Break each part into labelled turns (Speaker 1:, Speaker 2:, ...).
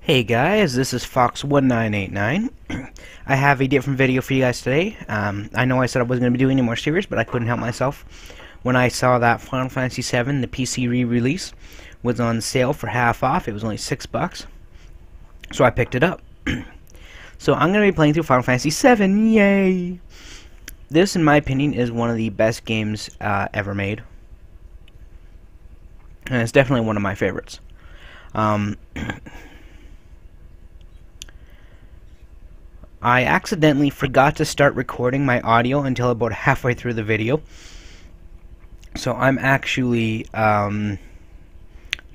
Speaker 1: Hey guys, this is Fawkes1989. I have a different video for you guys today. I know I said I wasn't going to be doing any more series, but I couldn't help myself. When I saw that Final Fantasy VII, the PC re-release, was on sale for half off, it was only $6. So I picked it up. So I'm going to be playing through Final Fantasy VII, yay! This, in my opinion, is one of the best games ever made. And it's definitely one of my favorites. I accidentally forgot to start recording my audio until about halfway through the video. So I'm actually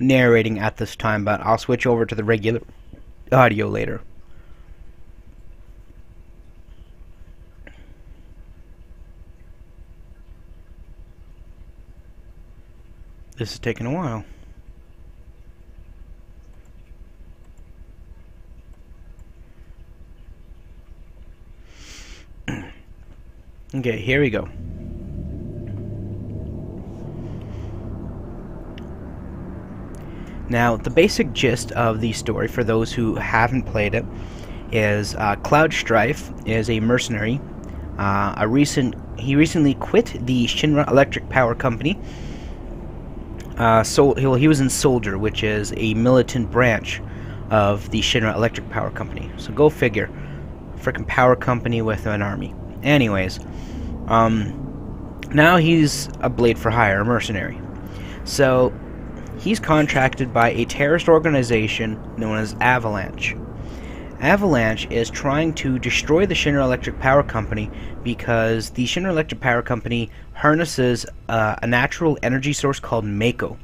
Speaker 1: narrating at this time, but I'll switch over to the regular audio later. This is taking a while. Okay, here we go. Now, the basic gist of the story, for those who haven't played it, is Cloud Strife is a mercenary. He recently quit the Shinra Electric Power Company. He was in Soldier, which is a militant branch of the Shinra Electric Power Company. So go figure. Frickin' power company with an army. Anyways, now he's a blade for hire, a mercenary. So he's contracted by a terrorist organization known as Avalanche. Avalanche is trying to destroy the Shinra Electric Power Company because the Shinra Electric Power Company harnesses a natural energy source called Mako.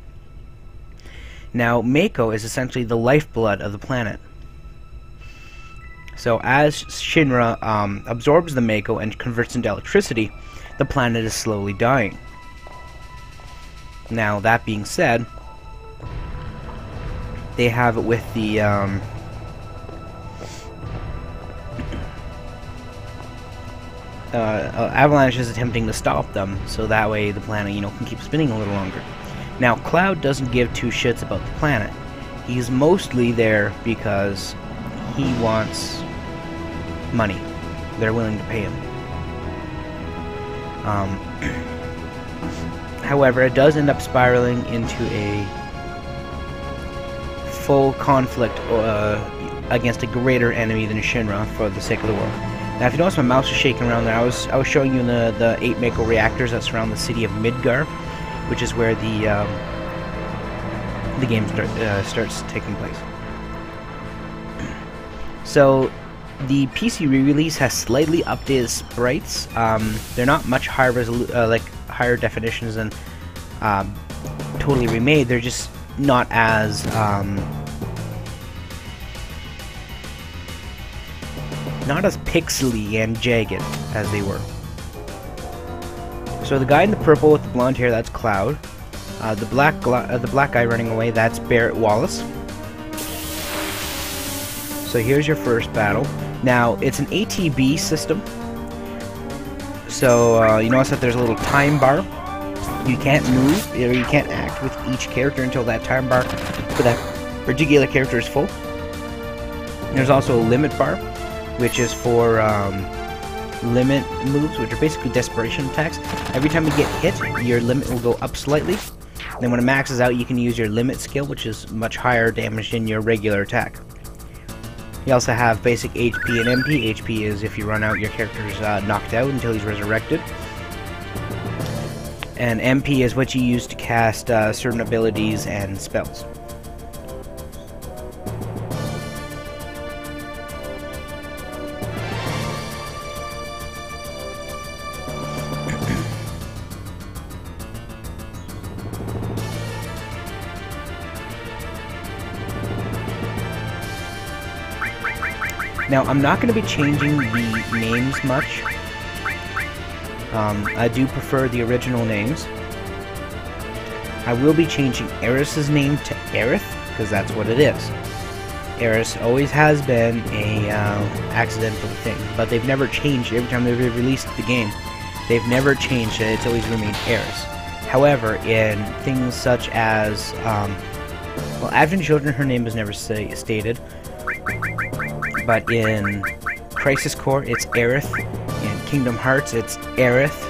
Speaker 1: Now, Mako is essentially the lifeblood of the planet. So as Shinra absorbs the Mako and converts into electricity, the planet is slowly dying. Now, that being said, they have it with the Avalanche is attempting to stop them, so that way the planet, can keep spinning a little longer. Now, Cloud doesn't give two shits about the planet. He's mostly there because he wants money. They're willing to pay him. However, it does end up spiraling into a full conflict against a greater enemy than Shinra for the sake of the world. Now, if you notice, my mouse is shaking around there. I was showing you the 8 Mako reactors that surround the city of Midgar, which is where the game starts taking place. So the PC re-release has slightly updated sprites. They're not much higher higher definitions than totally remade. They're just not as pixely and jagged as they were. So the guy in the purple with the blonde hair, that's Cloud. The black guy running away, that's Barrett Wallace. So here's your first battle. Now, it's an ATB system. So you notice that there's a little time bar. You can't move, or you can't act with each character until that time bar for that particular character is full. There's also a limit bar, which is for limit moves, which are basically desperation attacks. Every time you get hit, your limit will go up slightly. Then when it maxes out, you can use your limit skill, which is much higher damage than your regular attack. You also have basic HP and MP. HP is if you run out, your character's knocked out until he's resurrected. And MP is what you use to cast certain abilities and spells. Now, I'm not going to be changing the names much. I do prefer the original names. I will be changing Eris's name to Aerith, because that's what it is. Eris always has been a accidental thing, but they've never changed it. Every time they've released the game, they've never changed it. It's always remained Eris. However, in things such as, well, Advent Children, her name is never stated. but in Crisis Core it's Aerith. In Kingdom Hearts it's Aerith.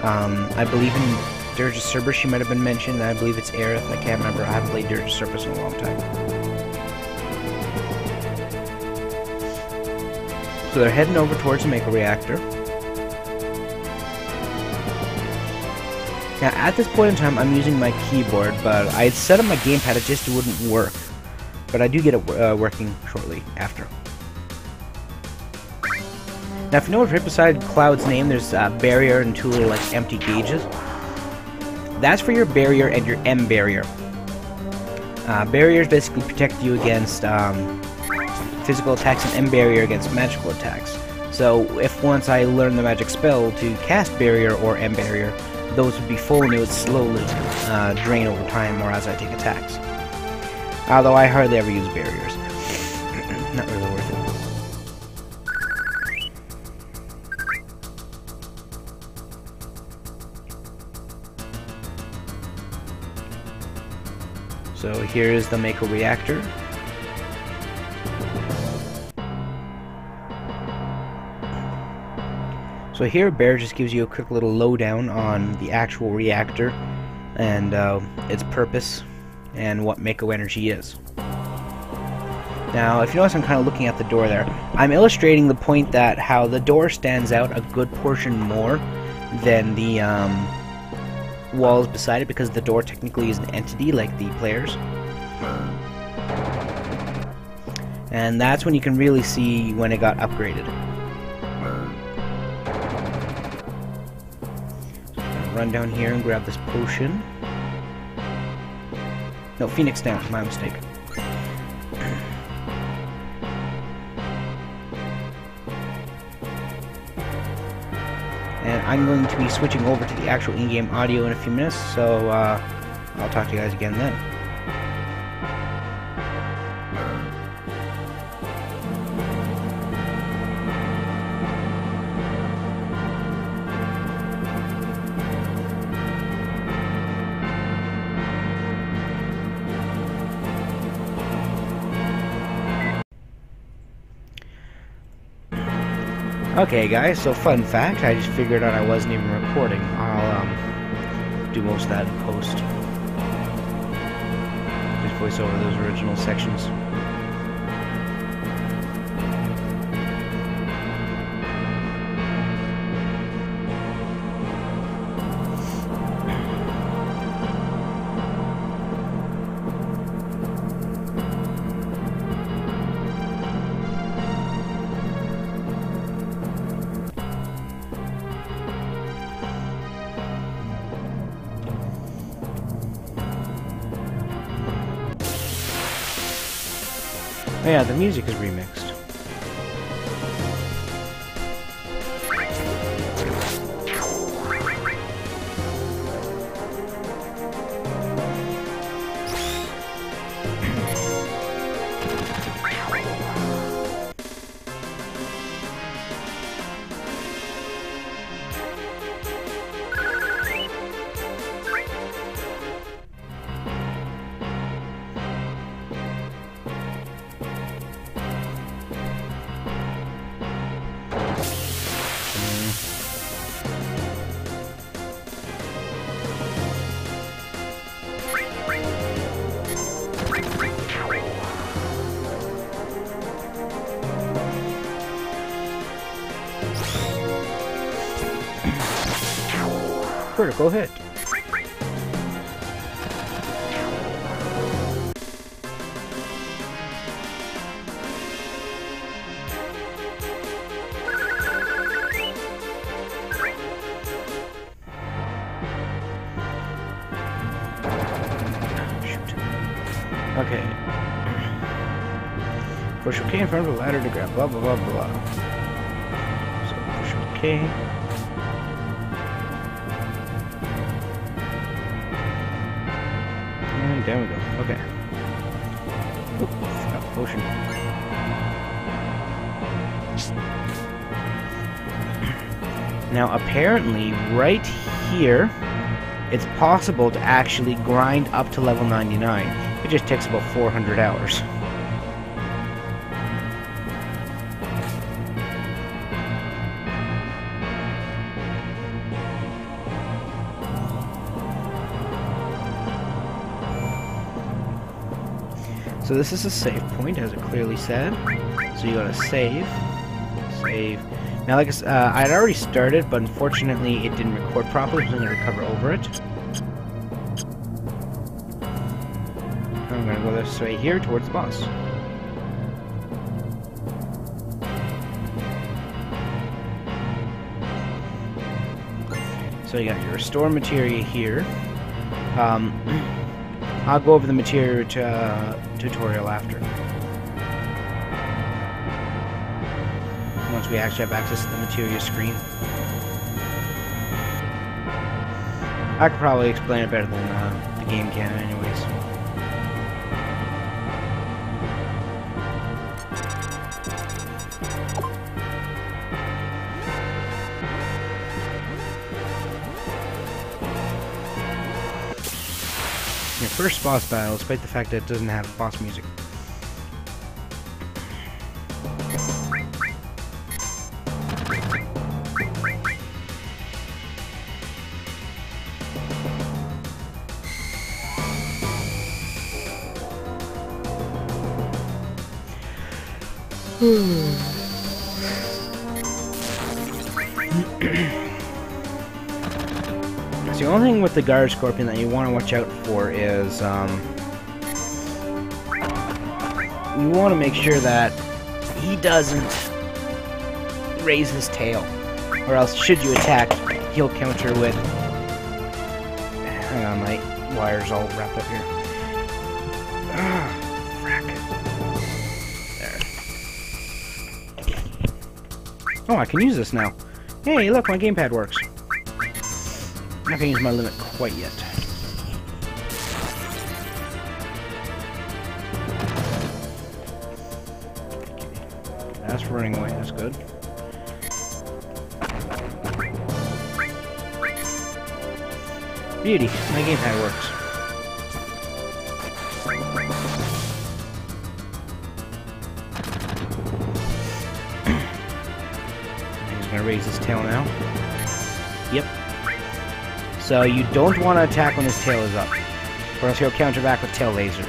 Speaker 1: I believe in Dirge of Cerberus she might have been mentioned. I believe it's Aerith. I can't remember. I haven't played Dirge of Cerberus in a long time. So they're heading over towards the Mako Reactor. Now at this point in time I'm using my keyboard, but I had set up my gamepad, it just wouldn't work. But I do get it working shortly after. Now if you notice right beside Cloud's name there's a barrier and two little like empty gauges. That's for your barrier and your M barrier. Barriers basically protect you against physical attacks, and M barrier against magical attacks. So if once I learn the magic spell to cast barrier or M barrier, those would be full and it would slowly drain over time or as I take attacks. Although I hardly ever use barriers. Not really worth it. So here is the Mako Reactor. So here Bear just gives you a quick little lowdown on the actual reactor and its purpose and what Mako energy is. Now if you notice I'm kind of looking at the door there, I'm illustrating the point that how the door stands out a good portion more than the walls beside it, because the door technically is an entity like the players. And that's when you can really see when it got upgraded. So I'm gonna run down here and grab this potion. No, Phoenix down, my mistake. And I'm going to be switching over to the actual in-game audio in a few minutes, so I'll talk to you guys again then. Okay guys, so fun fact, I just figured out I wasn't even recording. I'll do most of that in post. Just voice over those original sections. Oh yeah, the music is remixed. Critical hit. Okay. Push OK in front of the ladder to grab blah blah blah blah. So push OK. And down we go. Okay. Oop, forgot the potion. Now apparently right here it's possible to actually grind up to level 99. It just takes about 400 hours. So this is a save point, as it clearly said. So you gotta save. Save. Now, like I'd already started, but unfortunately it didn't record properly, so I'm gonna recover over it. I'm gonna go this way here towards the boss. So you got your restore materia here. I'll go over the materia tutorial after. Once we actually have access to the materia screen. I could probably explain it better than the game can anyways. Your first boss battle, despite the fact that it doesn't have boss music. So the only thing with the guard scorpion that you want to watch out for is you want to make sure that he doesn't raise his tail, or else should you attack, he'll counter with. Hang on, my wire's all wrapped up here. Ah, frack. There. Oh, I can use this now. Hey, look, my gamepad works. I'm not gonna use my limit quite yet. That's running away, that's good. Beauty, my gamepad works. He's gonna raise his tail now. Yep. So you don't want to attack when his tail is up, or else he'll counter back with tail laser.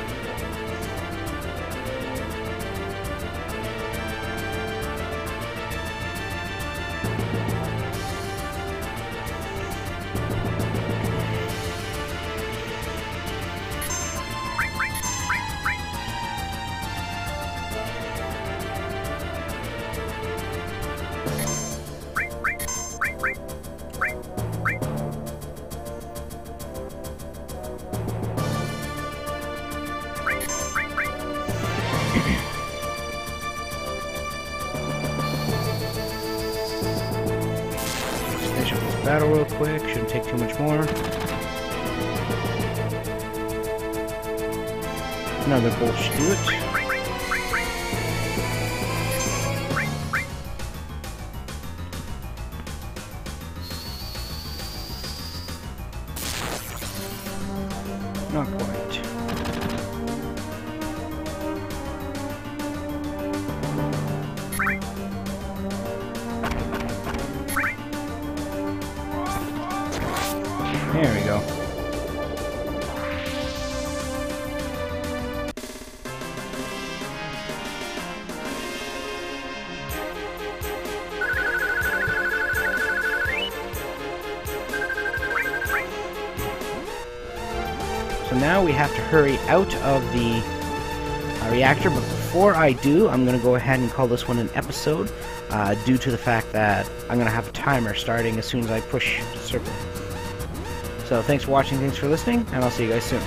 Speaker 1: Battle real quick, shouldn't take too much more. Another bolt should do it. Not quite. There we go. So now we have to hurry out of the reactor, but before I do, I'm going to go ahead and call this one an episode, due to the fact that I'm going to have a timer starting as soon as I push circle. So thanks for watching, thanks for listening, and I'll see you guys soon.